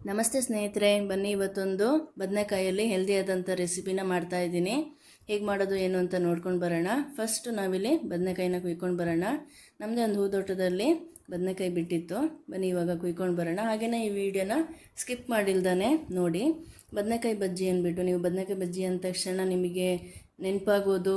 ನಮಸ್ತೆ ಸ್ನೇಹಿತರೆ, ಬನ್ನಿ ಇವತ್ತೊಂದು ಬದನೆಕಾಯಲ್ಲಿ ಹೆಲ್ದಿಯಾದಂಥ ರೆಸಿಪಿನ ಮಾಡ್ತಾ ಇದ್ದೀನಿ. ಹೇಗೆ ಮಾಡೋದು ಏನು ಅಂತ ನೋಡ್ಕೊಂಡು ಬರೋಣ. ಫಸ್ಟ್ ನಾವಿಲ್ಲಿ ಬದನೆಕಾಯಿನ ಕುಯ್ಕೊಂಡು ಬರೋಣ. ನಮ್ಮದೇ ಒಂದು ಹೂದೋಟದಲ್ಲಿ ಬದನೆಕಾಯಿ ಬಿಟ್ಟಿತ್ತು. ಬನ್ನಿ ಇವಾಗ ಕುಯ್ಕೊಂಡು ಬರೋಣ. ಹಾಗೆಯೇ ಈ ವಿಡಿಯೋನ ಸ್ಕಿಪ್ ಮಾಡಿಲ್ದಾನೆ ನೋಡಿ. ಬದನೆಕಾಯಿ ಬಜ್ಜಿ ಅಂದ್ಬಿಟ್ಟು, ನೀವು ಬದನೆಕಾಯಿ ಬಜ್ಜಿ ಅಂದ ತಕ್ಷಣ ನಿಮಗೆ ನೆನಪಾಗೋದು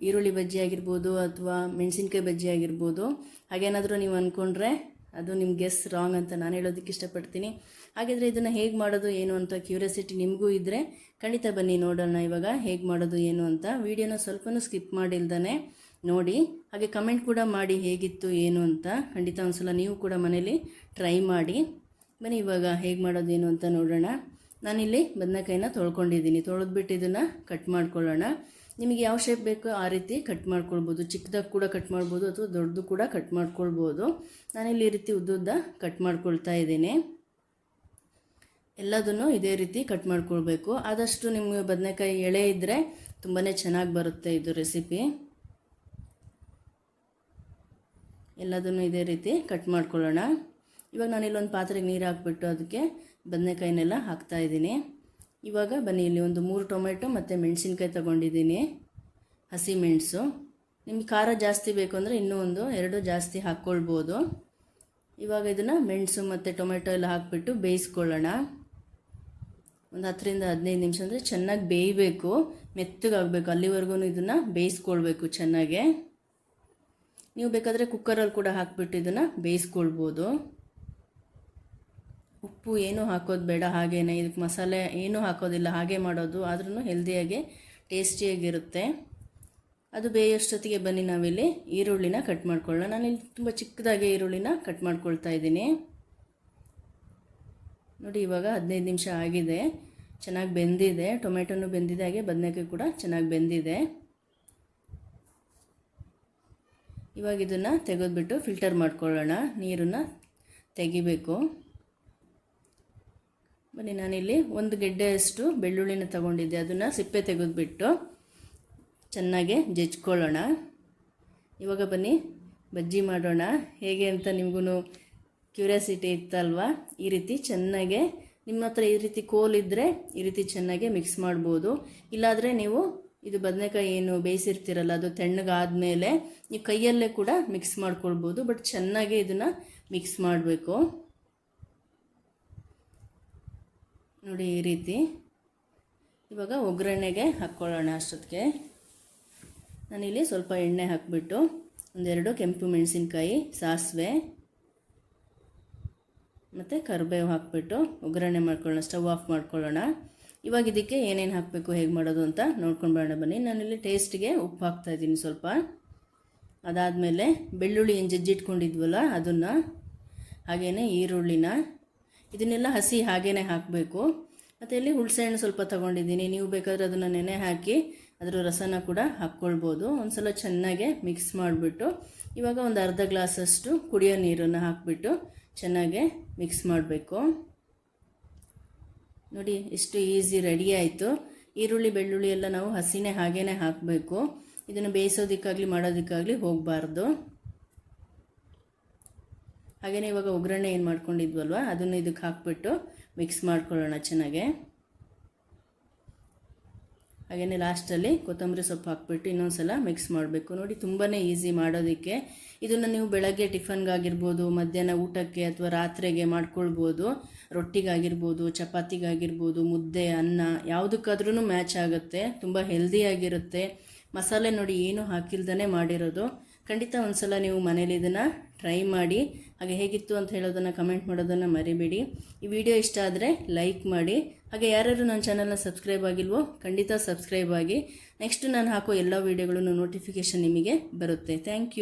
ಈರುಳ್ಳಿ ಬಜ್ಜಿ ಆಗಿರ್ಬೋದು ಅಥವಾ ಮೆಣಸಿನ್ಕಾಯಿ ಬಜ್ಜಿ ಆಗಿರ್ಬೋದು. ಹಾಗೇನಾದರೂ ನೀವು ಅಂದ್ಕೊಂಡ್ರೆ ಅದು ನಿಮ್ಮ ಗೆಸ್ ರಾಂಗ್ ಅಂತ ನಾನು ಹೇಳೋದಕ್ಕೆ ಇಷ್ಟಪಡ್ತೀನಿ. ಹಾಗಿದ್ರೆ ಇದನ್ನು ಹೇಗೆ ಮಾಡೋದು ಏನು ಅಂತ ಕ್ಯೂರಿಯಾಸಿಟಿ ನಿಮಗೂ ಇದ್ದರೆ ಖಂಡಿತ ಬನ್ನಿ ನೋಡೋಣ ಇವಾಗ ಹೇಗೆ ಮಾಡೋದು ಏನು ಅಂತ. ವಿಡಿಯೋನ ಸ್ವಲ್ಪನೂ ಸ್ಕಿಪ್ ಮಾಡಿಲ್ದಾನೆ ನೋಡಿ. ಹಾಗೆ ಕಮೆಂಟ್ ಕೂಡ ಮಾಡಿ ಹೇಗಿತ್ತು ಏನು ಅಂತ. ಖಂಡಿತ ಒಂದ್ಸಲ ನೀವು ಕೂಡ ಮನೇಲಿ ಟ್ರೈ ಮಾಡಿ. ಬನ್ನಿ ಇವಾಗ ಹೇಗೆ ಮಾಡೋದು ಏನು ಅಂತ ನೋಡೋಣ. ನಾನಿಲ್ಲಿ ಬದನೆಕಾಯಿನ ತೊಳ್ಕೊಂಡಿದ್ದೀನಿ. ತೊಳೆದ್ಬಿಟ್ಟು ಇದನ್ನು ಕಟ್ ಮಾಡ್ಕೊಳ್ಳೋಣ. ನಿಮಗೆ ಯಾವ ಶೇಪ್ ಬೇಕೋ ಆ ರೀತಿ ಕಟ್ ಮಾಡ್ಕೊಳ್ಬೋದು. ಚಿಕ್ಕದಾಗಿ ಕೂಡ ಕಟ್ ಮಾಡ್ಬೋದು ಅಥವಾ ದೊಡ್ಡದು ಕೂಡ ಕಟ್ ಮಾಡ್ಕೊಳ್ಬೋದು. ನಾನಿಲ್ಲಿ ಈ ರೀತಿ ಉದ್ದುದ್ದ ಕಟ್ ಮಾಡ್ಕೊಳ್ತಾ ಇದ್ದೀನಿ. ಎಲ್ಲದನ್ನು ಇದೇ ರೀತಿ ಕಟ್ ಮಾಡ್ಕೊಳ್ಬೇಕು. ಆದಷ್ಟು ನಿಮಗೆ ಬದನೆಕಾಯಿ ಎಳೆ ಇದ್ದರೆ ತುಂಬಾ ಚೆನ್ನಾಗಿ ಬರುತ್ತೆ ಇದು ರೆಸಿಪಿ. ಎಲ್ಲದನ್ನು ಇದೇ ರೀತಿ ಕಟ್ ಮಾಡ್ಕೊಳ್ಳೋಣ. ಇವಾಗ ನಾನಿಲ್ಲೊಂದು ಪಾತ್ರೆಗೆ ನೀರು ಹಾಕ್ಬಿಟ್ಟು ಅದಕ್ಕೆ ಬದನೆಕಾಯಿನೆಲ್ಲ ಹಾಕ್ತಾಯಿದ್ದೀನಿ. ಇವಾಗ ಬನ್ನಿ, ಇಲ್ಲಿ ಒಂದು 3 ಟೊಮೆಟೊ ಮತ್ತು ಮೆಣಸಿನ್ಕಾಯಿ ತೊಗೊಂಡಿದ್ದೀನಿ, ಹಸಿ ಮೆಣಸು. ನಿಮಗೆ ಖಾರ ಜಾಸ್ತಿ ಬೇಕು ಅಂದರೆ ಇನ್ನೂ 2 ಜಾಸ್ತಿ ಹಾಕ್ಕೊಳ್ಬೋದು. ಇವಾಗ ಇದನ್ನು ಮೆಣಸು ಮತ್ತು ಟೊಮೆಟೊ ಎಲ್ಲ ಹಾಕಿಬಿಟ್ಟು ಬೇಯಿಸ್ಕೊಳ್ಳೋಣ. ಒಂದು 10 ರಿಂದ 15 ನಿಮಿಷ ಅಂದರೆ ಚೆನ್ನಾಗಿ ಬೇಯಬೇಕು, ಮೆತ್ತಗಾಗಬೇಕು. ಅಲ್ಲಿವರೆಗೂ ಇದನ್ನು ಬೇಯಿಸ್ಕೊಳ್ಬೇಕು ಚೆನ್ನಾಗೆ. ನೀವು ಬೇಕಾದರೆ ಕುಕ್ಕರಲ್ಲಿ ಕೂಡ ಹಾಕಿಬಿಟ್ಟು ಇದನ್ನು ಬೇಯಿಸ್ಕೊಳ್ಬೋದು. ಉಪ್ಪು ಏನೂ ಹಾಕೋದು ಬೇಡ, ಹಾಗೇನೆ ಇದಕ್ಕೆ ಮಸಾಲೆ ಏನೂ ಹಾಕೋದಿಲ್ಲ, ಹಾಗೆ ಮಾಡೋದು. ಆದ್ರೂ ಹೆಲ್ದಿಯಾಗಿ ಟೇಸ್ಟಿಯಾಗಿರುತ್ತೆ. ಅದು ಬೇಯೋಷ್ಟೊತ್ತಿಗೆ ಬನ್ನಿ ನಾವಿಲ್ಲಿ ಈರುಳ್ಳಿನ ಕಟ್ ಮಾಡ್ಕೊಳ್ಳೋಣ. ನಾನಿಲ್ಲಿ ತುಂಬ ಚಿಕ್ಕದಾಗಿ ಈರುಳ್ಳಿನ ಕಟ್ ಮಾಡ್ಕೊಳ್ತಾ ಇದ್ದೀನಿ ನೋಡಿ. ಇವಾಗ 15 ನಿಮಿಷ ಆಗಿದೆ, ಚೆನ್ನಾಗಿ ಬೆಂದಿದೆ. ಟೊಮೆಟೊನೂ ಬೆಂದಿದೆ, ಹಾಗೆ ಬದನೆಕಾಯಿ ಕೂಡ ಚೆನ್ನಾಗಿ ಬೆಂದಿದೆ. ಇವಾಗ ಇದನ್ನು ತೆಗೆದುಬಿಟ್ಟು ಫಿಲ್ಟರ್ ಮಾಡ್ಕೊಳ್ಳೋಣ. ನೀರನ್ನು ತೆಗಿಬೇಕು. ಬನ್ನಿ, ನಾನಿಲ್ಲಿ 1 ಗೆಡ್ಡೆಯಷ್ಟು ಬೆಳ್ಳುಳ್ಳಿನ ತಗೊಂಡಿದ್ದೆ. ಅದನ್ನು ಸಿಪ್ಪೆ ತೆಗೆದುಬಿಟ್ಟು ಚೆನ್ನಾಗಿ ಜಜ್ಕೊಳ್ಳೋಣ. ಇವಾಗ ಬನ್ನಿ ಬಜ್ಜಿ ಮಾಡೋಣ. ಹೇಗೆ ಅಂತ ನಿಮಗೂ ಕ್ಯೂರಿಯಾಸಿಟಿ ಇತ್ತಲ್ವಾ. ಈ ರೀತಿ ಚೆನ್ನಾಗೆ ನಿಮ್ಮ ಹತ್ರ ಈ ರೀತಿ ಕೋಲಿದ್ದರೆ ಈ ರೀತಿ ಚೆನ್ನಾಗೆ ಮಿಕ್ಸ್ ಮಾಡ್ಬೋದು. ಇಲ್ಲಾದರೆ ನೀವು ಇದು ಬದನೆಕಾಯಿ ಏನು ಬೇಯಿಸಿರ್ತೀರಲ್ಲ, ಅದು ತಣ್ಣಗಾದ್ಮೇಲೆ ನೀವು ಕೈಯಲ್ಲೇ ಕೂಡ ಮಿಕ್ಸ್ ಮಾಡ್ಕೊಳ್ಬೋದು. ಬಟ್ ಚೆನ್ನಾಗಿ ಇದನ್ನು ಮಿಕ್ಸ್ ಮಾಡಬೇಕು ನೋಡಿ ಈ ರೀತಿ. ಇವಾಗ ಒಗ್ಗರಣೆಗೆ ಹಾಕ್ಕೊಳ್ಳೋಣ. ಅಷ್ಟೊತ್ತಿಗೆ ನಾನಿಲ್ಲಿ ಸ್ವಲ್ಪ ಎಣ್ಣೆ ಹಾಕಿಬಿಟ್ಟು 1-2 ಕೆಂಪು ಮೆಣಸಿನ್ಕಾಯಿ, ಸಾಸಿವೆ ಮತ್ತು ಕರಿಬೇವು ಹಾಕಿಬಿಟ್ಟು ಒಗ್ಗರಣೆ ಮಾಡ್ಕೊಳ್ಳೋಣ. ಸ್ಟವ್ ಆಫ್ ಮಾಡ್ಕೊಳ್ಳೋಣ. ಇವಾಗ ಇದಕ್ಕೆ ಏನೇನು ಹಾಕಬೇಕು, ಹೇಗೆ ಮಾಡೋದು ಅಂತ ನೋಡ್ಕೊಂಡು ಬರೋಣ ಬನ್ನಿ. ನಾನಿಲ್ಲಿ ಟೇಸ್ಟಿಗೆ ಉಪ್ಪು ಹಾಕ್ತಾಯಿದ್ದೀನಿ ಸ್ವಲ್ಪ. ಅದಾದಮೇಲೆ ಬೆಳ್ಳುಳ್ಳಿ ಏನು ಜಜ್ಜಿಟ್ಕೊಂಡಿದ್ವಲ್ಲ ಅದನ್ನು, ಹಾಗೆಯೇ ಈರುಳ್ಳಿನ, ಇದನ್ನೆಲ್ಲ ಹಸಿ ಹಾಗೇ ಹಾಕಬೇಕು. ಮತ್ತು ಇಲ್ಲಿ ಹುಣಸೆಹಣ್ಣು ಸ್ವಲ್ಪ ತೊಗೊಂಡಿದ್ದೀನಿ. ನೀವು ಬೇಕಾದರೆ ಅದನ್ನು ನೆನೆ ಹಾಕಿ ಅದರ ರಸನ ಕೂಡ ಹಾಕ್ಕೊಳ್ಬೋದು. ಒಂದು ಸಲ ಚೆನ್ನಾಗೆ ಮಿಕ್ಸ್ ಮಾಡಿಬಿಟ್ಟು ಇವಾಗ ಒಂದು ಅರ್ಧ ಗ್ಲಾಸಷ್ಟು ಕುಡಿಯೋ ನೀರನ್ನು ಹಾಕಿಬಿಟ್ಟು ಚೆನ್ನಾಗೆ ಮಿಕ್ಸ್ ಮಾಡಬೇಕು ನೋಡಿ. ಎಷ್ಟು ಈಸಿ ರೆಡಿ ಆಯಿತು. ಈರುಳ್ಳಿ ಬೆಳ್ಳುಳ್ಳಿ ಎಲ್ಲ ನಾವು ಹಸಿನೇ ಹಾಗೇ ಹಾಕಬೇಕು. ಇದನ್ನು ಬೇಯಿಸೋದಕ್ಕಾಗಲಿ ಮಾಡೋದಕ್ಕಾಗಲಿ ಹೋಗಬಾರ್ದು. ಹಾಗೆಯೇ ಇವಾಗ ಒಗ್ಗರಣೆ ಏನು ಮಾಡ್ಕೊಂಡಿದ್ವಲ್ವ ಅದನ್ನು ಇದಕ್ಕೆ ಹಾಕಿಬಿಟ್ಟು ಮಿಕ್ಸ್ ಮಾಡ್ಕೊಳ್ಳೋಣ ಚೆನ್ನಾಗೆ. ಹಾಗೆಯೇ ಲಾಸ್ಟಲ್ಲಿ ಕೊತ್ತಂಬರಿ ಸೊಪ್ಪು ಹಾಕ್ಬಿಟ್ಟು ಇನ್ನೊಂದು ಸಲ ಮಿಕ್ಸ್ ಮಾಡಬೇಕು ನೋಡಿ. ತುಂಬಾ ಈಸಿ ಮಾಡೋದಕ್ಕೆ. ಇದನ್ನು ನೀವು ಬೆಳಗ್ಗೆ ಟಿಫನ್ಗಾಗಿರ್ಬೋದು, ಮಧ್ಯಾಹ್ನ ಊಟಕ್ಕೆ ಅಥವಾ ರಾತ್ರಿಗೆ ಮಾಡ್ಕೊಳ್ಬೋದು. ರೊಟ್ಟಿಗಾಗಿರ್ಬೋದು, ಚಪಾತಿಗಾಗಿರ್ಬೋದು, ಮುದ್ದೆ, ಅನ್ನ ಯಾವುದಕ್ಕಾದ್ರೂ ಮ್ಯಾಚ್ ಆಗುತ್ತೆ. ತುಂಬ ಹೆಲ್ದಿಯಾಗಿರುತ್ತೆ. ಮಸಾಲೆ ನೋಡಿ ಏನು ಹಾಕಿಲ್ದೇ ಮಾಡಿರೋದು. ಖಂಡಿತ ಒಂದು ಸಲ ನೀವು ಮನೇಲಿ ಇದನ್ನು ಟ್ರೈ ಮಾಡಿ. ಹಾಗೆ ಹೇಗಿತ್ತು ಅಂತ ಹೇಳೋದನ್ನು ಕಮೆಂಟ್ ಮಾಡೋದನ್ನು ಮರಿಬೇಡಿ. ಈ ವಿಡಿಯೋ ಇಷ್ಟ ಆದರೆ ಲೈಕ್ ಮಾಡಿ. ಹಾಗೆ ಯಾರ್ಯಾರು ನನ್ನ ಚಾನಲ್ನ ಸಬ್ಸ್ಕ್ರೈಬ್ ಆಗಿಲ್ವೋ ಖಂಡಿತ ಸಬ್ಸ್ಕ್ರೈಬ್ ಆಗಿ. ನೆಕ್ಸ್ಟ್ ನಾನು ಹಾಕೋ ಎಲ್ಲ ವೀಡಿಯೋಗಳನ್ನು ನೋಟಿಫಿಕೇಷನ್ ನಿಮಗೆ ಬರುತ್ತೆ. Thank you.